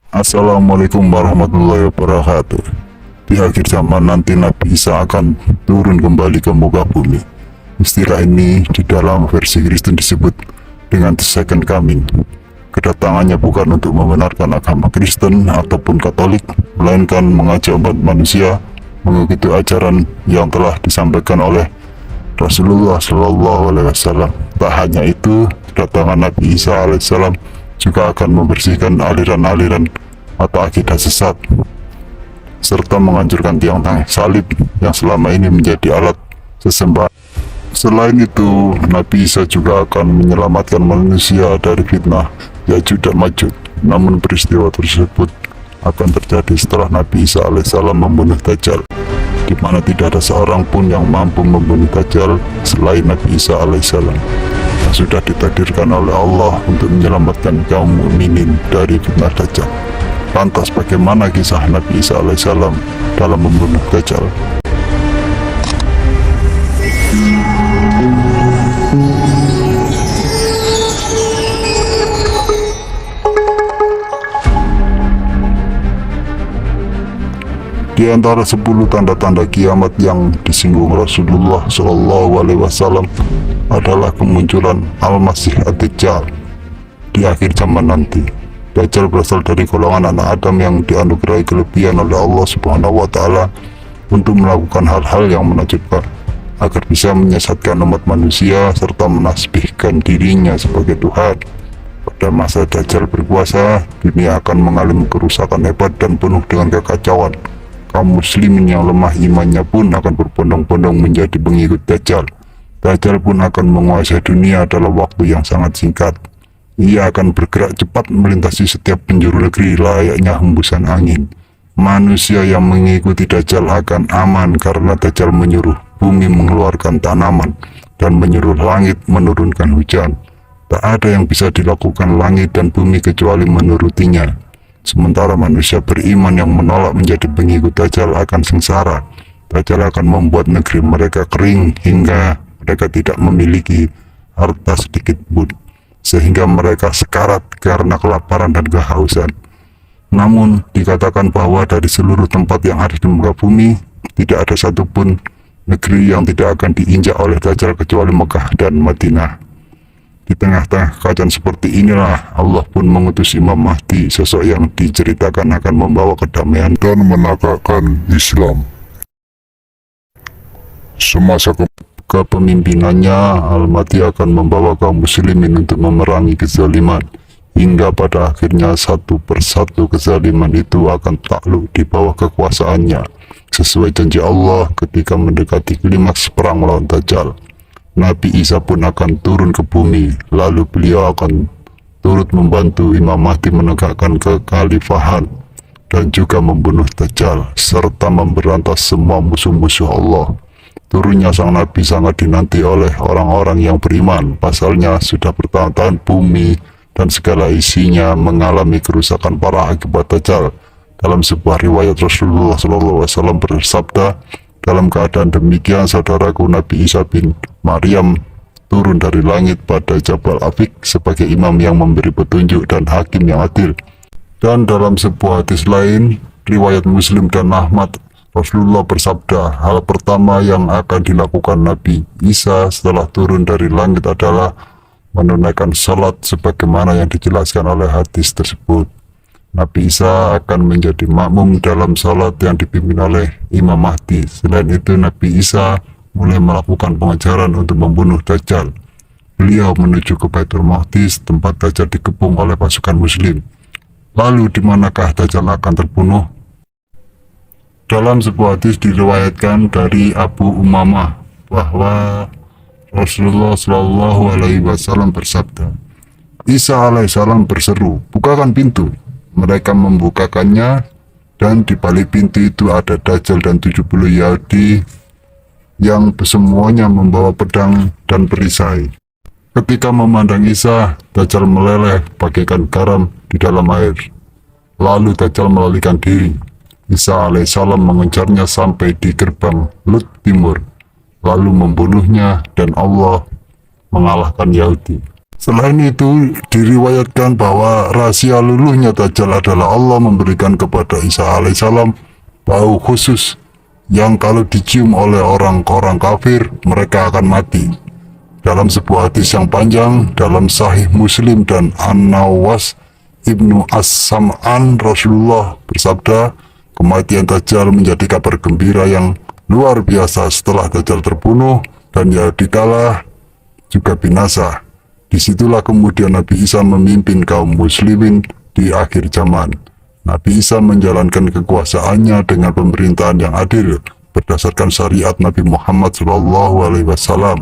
Assalamualaikum warahmatullahi wabarakatuh. Di akhir zaman nanti Nabi Isa akan turun kembali ke muka bumi. Istilah ini di dalam versi Kristen disebut dengan the second coming. Kedatangannya bukan untuk membenarkan agama Kristen ataupun Katolik, melainkan mengajak umat manusia mengikuti ajaran yang telah disampaikan oleh Rasulullah Shallallahu Alaihi Wasallam. Tak hanya itu, kedatangan Nabi Isa Alaihissalam juga akan membersihkan aliran-aliran atau akidah sesat, serta menghancurkan tiang-tiang salib yang selama ini menjadi alat sesembahan. Selain itu, Nabi Isa juga akan menyelamatkan manusia dari fitnah Ya'juj dan Ma'juj. Namun peristiwa tersebut akan terjadi setelah Nabi Isa alaihissalam membunuh Dajjal, di mana tidak ada seorang pun yang mampu membunuh Dajjal selain Nabi Isa alaihissalam, yang sudah ditakdirkan oleh Allah untuk menyelamatkan kaum mukminin dari fitnah Dajjal. Lantas bagaimana kisah Nabi Isa alaihissalam dalam membunuh Dajjal? Di antara 10 tanda-tanda kiamat yang disinggung Rasulullah Shallallahu Alaihi Wasallam adalah kemunculan Al-Masih Ad-Dajjal di akhir zaman nanti. Dajjal berasal dari golongan anak Adam yang dianugerahi kelebihan oleh Allah Subhanahu wa Ta'ala untuk melakukan hal-hal yang menakjubkan, agar bisa menyesatkan umat manusia serta menasbihkan dirinya sebagai Tuhan. Pada masa Dajjal berkuasa, dunia akan mengalami kerusakan hebat dan penuh dengan kekacauan. Kaum muslimin yang lemah imannya pun akan berbondong-bondong menjadi pengikut Dajjal. Dajjal pun akan menguasai dunia dalam waktu yang sangat singkat. Ia akan bergerak cepat melintasi setiap penjuru negeri layaknya hembusan angin. Manusia yang mengikuti Dajjal akan aman karena Dajjal menyuruh bumi mengeluarkan tanaman dan menyuruh langit menurunkan hujan. Tak ada yang bisa dilakukan langit dan bumi kecuali menurutinya. Sementara manusia beriman yang menolak menjadi pengikut Dajjal akan sengsara. Dajjal akan membuat negeri mereka kering hingga mereka tidak memiliki harta sedikit pun, sehingga mereka sekarat karena kelaparan dan kehausan. Namun dikatakan bahwa dari seluruh tempat yang ada di muka bumi, tidak ada satupun negeri yang tidak akan diinjak oleh Dajjal kecuali Mekah dan Madinah. Di tengah-tengah keadaan seperti inilah Allah pun mengutus Imam Mahdi, sosok yang diceritakan akan membawa kedamaian dan menegakkan Islam. Semasa kepemimpinannya, Al-Mahdi akan membawa kaum muslimin untuk memerangi kezaliman, hingga pada akhirnya satu persatu kezaliman itu akan takluk di bawah kekuasaannya, sesuai janji Allah ketika mendekati klimaks perang melawan Dajjal. Nabi Isa pun akan turun ke bumi, lalu beliau akan turut membantu Imam Mahdi menegakkan kekhalifahan dan juga membunuh Dajjal, serta memberantas semua musuh-musuh Allah. Turunnya sang Nabi sangat dinanti oleh orang-orang yang beriman. Pasalnya sudah bertahun-tahun bumi dan segala isinya mengalami kerusakan parah akibat Dajjal. Dalam sebuah riwayat Rasulullah SAW bersabda, dalam keadaan demikian saudaraku Nabi Isa bin Maryam turun dari langit pada Jabal Afik sebagai imam yang memberi petunjuk dan hakim yang adil. Dan dalam sebuah hadis lain, riwayat Muslim dan Ahmad, Rasulullah bersabda, hal pertama yang akan dilakukan Nabi Isa setelah turun dari langit adalah menunaikan salat sebagaimana yang dijelaskan oleh hadis tersebut. Nabi Isa akan menjadi makmum dalam salat yang dipimpin oleh Imam Mahdi. Selain itu, Nabi Isa mulai melakukan pengejaran untuk membunuh Dajjal. Beliau menuju ke Baitul Maqdis, tempat Dajjal dikepung oleh pasukan muslim. Lalu di manakah Dajjal akan terbunuh? Dalam sebuah hadis diriwayatkan dari Abu Umamah bahwa Rasulullah Shallallahu Alaihi Wasallam bersabda, Isa alaihissalam berseru, bukakan pintu. Mereka membukakannya, dan di balik pintu itu ada Dajjal dan 70 Yahudi yang semuanya membawa pedang dan perisai. Ketika memandang Isa, Dajjal meleleh bagaikan garam di dalam air. Lalu Dajjal melarikan diri. Isa alaihissalam mengejarnya sampai di gerbang Lut Timur, lalu membunuhnya, dan Allah mengalahkan Yahudi. Selain itu, diriwayatkan bahwa rahasia luluhnya Dajjal adalah Allah memberikan kepada Isa alaihissalam bau khusus yang kalau dicium oleh orang-orang kafir, mereka akan mati. Dalam sebuah hadis yang panjang dalam Sahih Muslim dan An-Nawas Ibnu As-Sam'an, Rasulullah bersabda, kematian Dajjal menjadi kabar gembira yang luar biasa setelah Dajjal terbunuh dan ya dikala juga binasa. Disitulah kemudian Nabi Isa memimpin kaum muslimin di akhir zaman. Nabi Isa menjalankan kekuasaannya dengan pemerintahan yang adil berdasarkan syariat Nabi Muhammad SAW,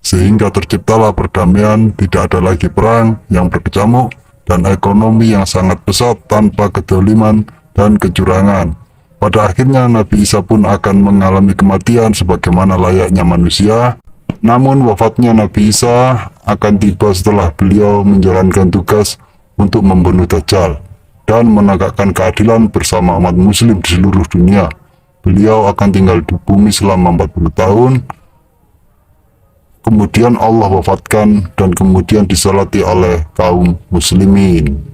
sehingga terciptalah perdamaian, tidak ada lagi perang yang berkecamuk, dan ekonomi yang sangat pesat tanpa kedoliman dan kecurangan. Pada akhirnya Nabi Isa pun akan mengalami kematian sebagaimana layaknya manusia. Namun wafatnya Nabi Isa akan tiba setelah beliau menjalankan tugas untuk membunuh Dajjal dan menegakkan keadilan bersama umat muslim di seluruh dunia. Beliau akan tinggal di bumi selama 40 tahun, kemudian Allah wafatkan dan kemudian disalati oleh kaum muslimin.